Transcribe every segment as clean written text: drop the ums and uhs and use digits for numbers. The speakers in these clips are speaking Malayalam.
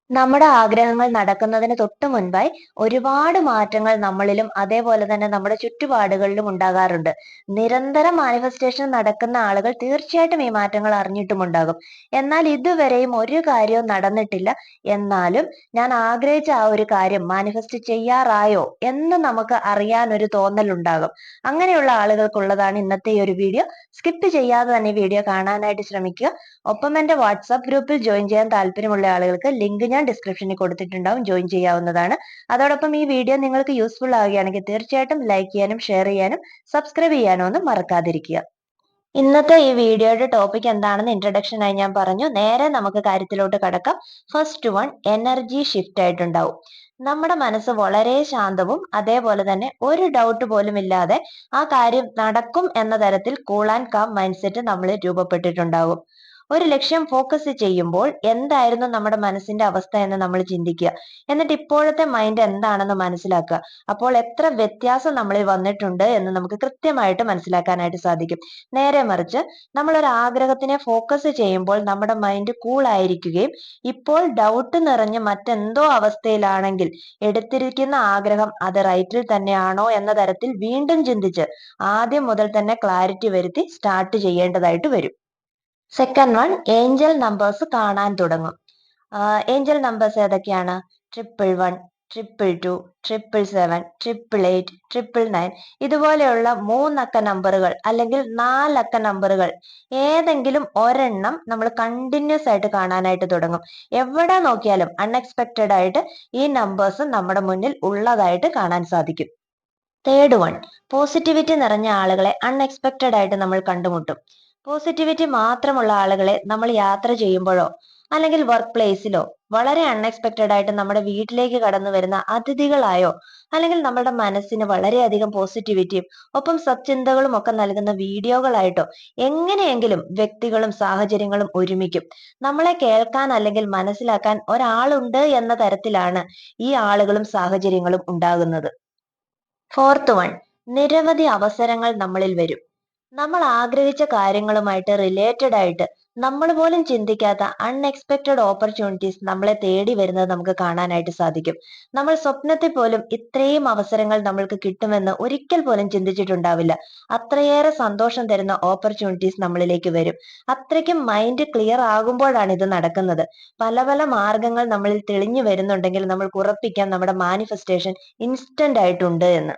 നമ്മുടെ ആഗ്രഹങ്ങൾ നടക്കുന്നതിന് തൊട്ടു മുൻപായി ഒരുപാട് മാറ്റങ്ങൾ നമ്മളിലും അതേപോലെ തന്നെ നമ്മുടെ ചുറ്റുപാടുകളിലും ഉണ്ടാകാറുണ്ട്. നിരന്തരം മാനിഫെസ്റ്റേഷൻ നടക്കുന്ന ആളുകൾ തീർച്ചയായിട്ടും ഈ മാറ്റങ്ങൾ അറിഞ്ഞിട്ടുമുണ്ടാകും. എന്നാൽ ഇതുവരെയും ഒരു കാര്യവും നടന്നിട്ടില്ല. എന്നാലും ഞാൻ ആഗ്രഹിച്ച ആ ഒരു കാര്യം മാനിഫെസ്റ്റ് ചെയ്യാറായോ എന്ന് നമുക്ക് അറിയാൻ ഒരു തോന്നലുണ്ടാകും. അങ്ങനെയുള്ള ആളുകൾക്കുള്ളതാണ് ഇന്നത്തെ ഈ ഒരു വീഡിയോ. സ്കിപ്പ് ചെയ്യാതെ തന്നെ വീഡിയോ കാണാനായിട്ട് ശ്രമിക്കുക. ഒപ്പം എന്റെ വാട്സാപ്പ് ഗ്രൂപ്പിൽ ജോയിൻ ചെയ്യാൻ താല്പര്യമുള്ള ആളുകൾക്ക് ലിങ്ക് ഞാൻ ഡിസ്ക്രിപ്ഷനിൽ കൊടുത്തിട്ടുണ്ടാവും, ജോയിൻ ചെയ്യാവുന്നതാണ്. അതോടൊപ്പം ഈ വീഡിയോ നിങ്ങൾക്ക് യൂസ്ഫുൾ ആവുകയാണെങ്കിൽ തീർച്ചയായിട്ടും ലൈക്ക് ചെയ്യാനും ഷെയർ ചെയ്യാനും സബ്സ്ക്രൈബ് ചെയ്യാനും ഒന്നും മറക്കാതിരിക്കുക. ഇന്നത്തെ ഈ വീഡിയോയുടെ ടോപ്പിക് എന്താണെന്ന് ഇൻട്രഡക്ഷൻ ആയി ഞാൻ പറഞ്ഞു. നേരെ നമുക്ക് കാര്യത്തിലോട്ട് കടക്കാം. ഫസ്റ്റ് വൺ, എനർജി ഷിഫ്റ്റ് ആയിട്ടുണ്ടാവും. നമ്മുടെ മനസ്സ് വളരെ ശാന്തവും അതേപോലെ തന്നെ ഒരു ഡൗട്ട് പോലും ഇല്ലാതെ ആ കാര്യം നടക്കും എന്ന തരത്തിൽ cool and calm mind set നമ്മളിൽ രൂപപ്പെട്ടിട്ടുണ്ടാകും. ഒരു ലക്ഷ്യം ഫോക്കസ് ചെയ്യുമ്പോൾ എന്തായിരുന്നു നമ്മുടെ മനസ്സിന്റെ അവസ്ഥ എന്ന് നമ്മൾ ചിന്തിക്കുക. എന്നിട്ട് ഇപ്പോഴത്തെ മൈൻഡ് എന്താണെന്ന് മനസ്സിലാക്കുക. അപ്പോൾ എത്ര വ്യത്യാസം നമ്മളിൽ വന്നിട്ടുണ്ട് എന്ന് നമുക്ക് കൃത്യമായിട്ട് മനസ്സിലാക്കാനായിട്ട് സാധിക്കും. നേരെ മറിച്ച് നമ്മൾ ഒരു ആഗ്രഹത്തിനെ ഫോക്കസ് ചെയ്യുമ്പോൾ നമ്മുടെ മൈൻഡ് കൂൾ ആയിരിക്കുകയും ഇപ്പോൾ ഡൗട്ട് നിറഞ്ഞ് മറ്റെന്തോ അവസ്ഥയിലാണെങ്കിൽ എടുത്തിരിക്കുന്ന ആഗ്രഹം അത് റൈറ്റിൽ തന്നെയാണോ എന്ന തരത്തിൽ വീണ്ടും ചിന്തിച്ച് ആദ്യം മുതൽ തന്നെ ക്ലാരിറ്റി വരുത്തി സ്റ്റാർട്ട് ചെയ്യേണ്ടതായിട്ട് വരും. സെക്കൻഡ് വൺ, ഏഞ്ചൽ നമ്പേഴ്സ് കാണാൻ തുടങ്ങും. ഏഞ്ചൽ നമ്പേഴ്സ് ഏതൊക്കെയാണ്? 111, 222, 777, 888, 999 ഇതുപോലെയുള്ള മൂന്നക്ക നമ്പറുകൾ അല്ലെങ്കിൽ നാലക്ക നമ്പറുകൾ ഏതെങ്കിലും ഒരെണ്ണം നമ്മൾ കണ്ടിന്യൂസ് ആയിട്ട് കാണാനായിട്ട് തുടങ്ങും. എവിടെ നോക്കിയാലും അൺഎക്സ്പെക്റ്റഡ് ആയിട്ട് ഈ നമ്പേഴ്സ് നമ്മുടെ മുന്നിൽ ഉള്ളതായിട്ട് കാണാൻ സാധിക്കും. തേർഡ് വൺ, പോസിറ്റിവിറ്റി നിറഞ്ഞ ആളുകളെ അൺഎക്സ്പെക്റ്റഡ് ആയിട്ട് നമ്മൾ കണ്ടുമുട്ടും. പോസിറ്റിവിറ്റി മാത്രമുള്ള ആളുകളെ നമ്മൾ യാത്ര ചെയ്യുമ്പോഴോ അല്ലെങ്കിൽ വർക്ക് പ്ലേസിലോ വളരെ അൺഎക്സ്പെക്റ്റഡ് ആയിട്ട് നമ്മുടെ വീട്ടിലേക്ക് കടന്നു വരുന്ന അതിഥികളായോ അല്ലെങ്കിൽ നമ്മുടെ മനസ്സിന് വളരെയധികം പോസിറ്റിവിറ്റിയും ഒപ്പം സച്ചിന്തകളും ഒക്കെ നൽകുന്ന വീഡിയോകളായിട്ടോ എങ്ങനെയെങ്കിലും വ്യക്തികളും സാഹചര്യങ്ങളും ഒരുമിക്കും. നമ്മളെ കേൾക്കാൻ അല്ലെങ്കിൽ മനസ്സിലാക്കാൻ ഒരാളുണ്ട് എന്ന തരത്തിലാണ് ഈ ആളുകളും സാഹചര്യങ്ങളും ഉണ്ടാകുന്നത്. ഫോർത്ത് വൺ, നിരവധി അവസരങ്ങൾ നമ്മളിൽ വരും. നമ്മൾ ആഗ്രഹിച്ച കാര്യങ്ങളുമായിട്ട് റിലേറ്റഡ് ആയിട്ട് നമ്മൾ പോലും ചിന്തിക്കാത്ത അൺഎക്സ്പെക്റ്റഡ് ഓപ്പർച്യൂണിറ്റീസ് നമ്മളെ തേടി വരുന്നത് നമുക്ക് കാണാനായിട്ട് സാധിക്കും. നമ്മൾ സ്വപ്നത്തിൽ പോലും ഇത്രയും അവസരങ്ങൾ നമ്മൾക്ക് കിട്ടുമെന്ന് ഒരിക്കൽ പോലും ചിന്തിച്ചിട്ടുണ്ടാവില്ല. അത്രയേറെ സന്തോഷം തരുന്ന ഓപ്പർച്യൂണിറ്റീസ് നമ്മളിലേക്ക് വരും. അത്രയ്ക്കും മൈൻഡ് ക്ലിയർ ആകുമ്പോഴാണ് ഇത് നടക്കുന്നത്. പല പല മാർഗങ്ങൾ നമ്മളിൽ തെളിഞ്ഞു വരുന്നുണ്ടെങ്കിൽ നമ്മൾക്ക് ഉറപ്പിക്കാം നമ്മുടെ മാനിഫെസ്റ്റേഷൻ ഇൻസ്റ്റന്റ് ആയിട്ടുണ്ട് എന്ന്.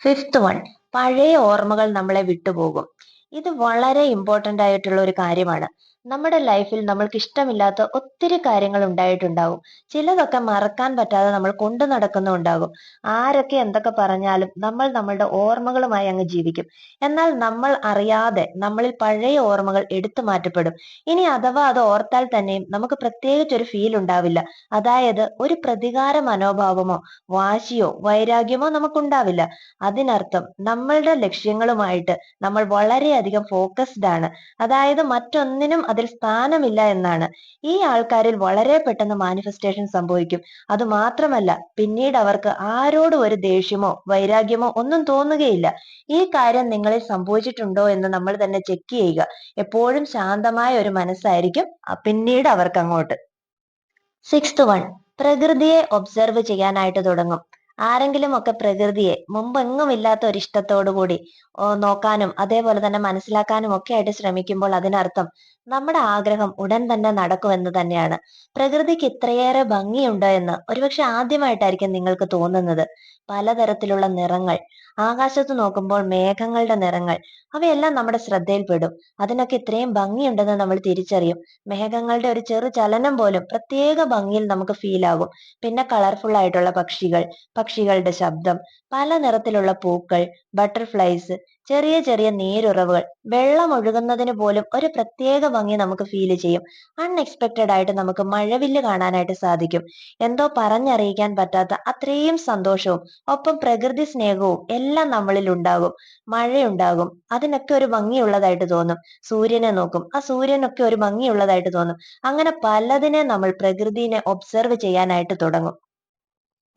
ഫിഫ്ത് വൺ, പഴയ ഓർമ്മകൾ നമ്മളെ വിട്ടുപോകും. ഇത് വളരെ ഇമ്പോർട്ടന്റ് ആയിട്ടുള്ള ഒരു കാര്യമാണ്. നമ്മുടെ ലൈഫിൽ നമ്മൾക്ക് ഇഷ്ടമില്ലാത്ത ഒത്തിരി കാര്യങ്ങൾ ഉണ്ടായിട്ടുണ്ടാവും. ചിലതൊക്കെ മറക്കാൻ പറ്റാതെ നമ്മൾ കൊണ്ടു നടക്കുന്നുണ്ടാകും. ആരൊക്കെ എന്തൊക്കെ പറഞ്ഞാലും നമ്മൾ നമ്മളുടെ ഓർമ്മകളുമായി അങ്ങ് ജീവിക്കും. എന്നാൽ നമ്മൾ അറിയാതെ നമ്മളിൽ പഴയ ഓർമ്മകൾ എടുത്തു മാറ്റപ്പെടും. ഇനി അഥവാ അത് ഓർത്താൽ തന്നെയും നമുക്ക് പ്രത്യേകിച്ച് ഒരു ഫീൽ ഉണ്ടാവില്ല. അതായത് ഒരു പ്രതികാര മനോഭാവമോ വാശിയോ വൈരാഗ്യമോ നമുക്കുണ്ടാവില്ല. അതിനർത്ഥം നമ്മളുടെ ലക്ഷ്യങ്ങളുമായിട്ട് നമ്മൾ വളരെയധികം ഫോക്കസ്ഡ് ആണ്. അതായത് മറ്റൊന്നിനും അതിൽ സ്ഥാനമില്ല എന്നാണ്. ഈ ആൾക്കാരിൽ വളരെ പെട്ടെന്ന് മാനിഫെസ്റ്റേഷൻ സംഭവിക്കും. അത് മാത്രമല്ല പിന്നീട് അവർക്ക് ആരോടും ഒരു ദേഷ്യമോ വൈരാഗ്യമോ ഒന്നും തോന്നുകയില്ല. ഈ കാര്യം നിങ്ങളിൽ സംഭവിച്ചിട്ടുണ്ടോ എന്ന് നമ്മൾ തന്നെ ചെക്ക് ചെയ്യുക. എപ്പോഴും ശാന്തമായ ഒരു മനസ്സായിരിക്കും പിന്നീട് അവർക്ക് അങ്ങോട്ട്. സിക്സ്ത് വൺ, പ്രകൃതിയെ ഒബ്സർവ് ചെയ്യാനായിട്ട് തുടങ്ങും. ആരെങ്കിലും ഒക്കെ പ്രകൃതിയെ മുമ്പെങ്ങും ഇല്ലാത്ത ഒരു ഇഷ്ടത്തോടു കൂടി നോക്കാനും അതേപോലെ തന്നെ മനസ്സിലാക്കാനും ഒക്കെ ആയിട്ട് ശ്രമിക്കുമ്പോൾ അതിനർത്ഥം നമ്മുടെ ആഗ്രഹം ഉടൻ തന്നെ നടക്കുമെന്ന് തന്നെയാണ്. പ്രകൃതിക്ക് ഇത്രയേറെ ഭംഗിയുണ്ട് എന്ന് ഒരുപക്ഷെ ആദ്യമായിട്ടായിരിക്കും നിങ്ങൾക്ക് തോന്നുന്നത്. പലതരത്തിലുള്ള നിറങ്ങൾ, ആകാശത്ത് നോക്കുമ്പോൾ മേഘങ്ങളുടെ നിറങ്ങൾ, അവയെല്ലാം നമ്മുടെ ശ്രദ്ധയിൽപ്പെടും. അതിനൊക്കെ ഇത്രയും ഭംഗിയുണ്ടെന്ന് നമ്മൾ തിരിച്ചറിയും. മേഘങ്ങളുടെ ഒരു ചെറു ചലനം പോലും പ്രത്യേക ഭംഗിയിൽ നമുക്ക് ഫീൽ ആകും. പിന്നെ കളർഫുൾ ആയിട്ടുള്ള പക്ഷികൾ, പക്ഷികളുടെ ശബ്ദം, പല നിറത്തിലുള്ള പൂക്കൾ, ബട്ടർഫ്ലൈസ്, ചെറിയ ചെറിയ നീരുറവുകൾ, വെള്ളം ഒഴുകുന്നതിന് പോലും ഒരു പ്രത്യേക ഭംഗി നമുക്ക് ഫീൽ ചെയ്യും. അൺഎക്സ്പെക്റ്റഡ് ആയിട്ട് നമുക്ക് മഴവില്ല് കാണാനായിട്ട് സാധിക്കും. എന്തോ പറഞ്ഞറിയിക്കാൻ പറ്റാത്ത അത്രയും സന്തോഷവും ഒപ്പം പ്രകൃതി സ്നേഹവും എല്ലാം നമ്മളിൽ ഉണ്ടാകും. മഴയുണ്ടാകും, അതിനൊക്കെ ഒരു ഭംഗിയുള്ളതായിട്ട് തോന്നും. സൂര്യനെ നോക്കും, ആ സൂര്യനൊക്കെ ഒരു ഭംഗിയുള്ളതായിട്ട് തോന്നും. അങ്ങനെ പലതിനെ നമ്മൾ പ്രകൃതിനെ ഒബ്സർവ് ചെയ്യാനായിട്ട് തുടങ്ങും.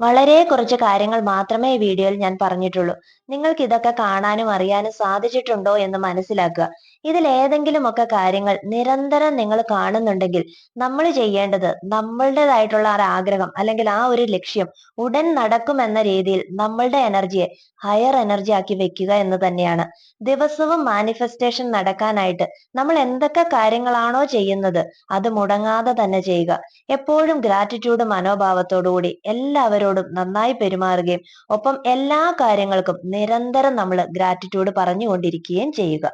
വളരെ കുറച്ച് കാര്യങ്ങൾ മാത്രമേ ഈ വീഡിയോയിൽ ഞാൻ പറഞ്ഞിട്ടുള്ളൂ. നിങ്ങൾക്ക് ഇതൊക്കെ കാണാനും അറിയാനും സാധിച്ചിട്ടുണ്ടോ എന്ന് മനസ്സിലാക്കുക. ഇതിലേതെങ്കിലുമൊക്കെ കാര്യങ്ങൾ നിരന്തരം നിങ്ങൾ കാണുന്നുണ്ടെങ്കിൽ നമ്മൾ ചെയ്യേണ്ടത് നമ്മളുടേതായിട്ടുള്ള ആ ഒരു ആഗ്രഹം അല്ലെങ്കിൽ ആ ഒരു ലക്ഷ്യം ഉടൻ നടക്കുമെന്ന രീതിയിൽ നമ്മളുടെ എനർജിയെ ഹയർ എനർജി ആക്കി വെക്കുക എന്ന് തന്നെയാണ്. ദിവസവും മാനിഫെസ്റ്റേഷൻ നടക്കാനായിട്ട് നമ്മൾ എന്തൊക്കെ കാര്യങ്ങളാണോ ചെയ്യുന്നത് അത് മുടങ്ങാതെ തന്നെ ചെയ്യുക. എപ്പോഴും ഗ്രാറ്റിറ്റ്യൂഡ് മനോഭാവത്തോടുകൂടി എല്ലാവരോടും നന്നായി പെരുമാറുകയും ഒപ്പം എല്ലാ കാര്യങ്ങൾക്കും നിരന്തരം നമ്മൾ ഗ്രാറ്റിറ്റ്യൂഡ് പറഞ്ഞുകൊണ്ടിരിക്കുകയും ചെയ്യുക.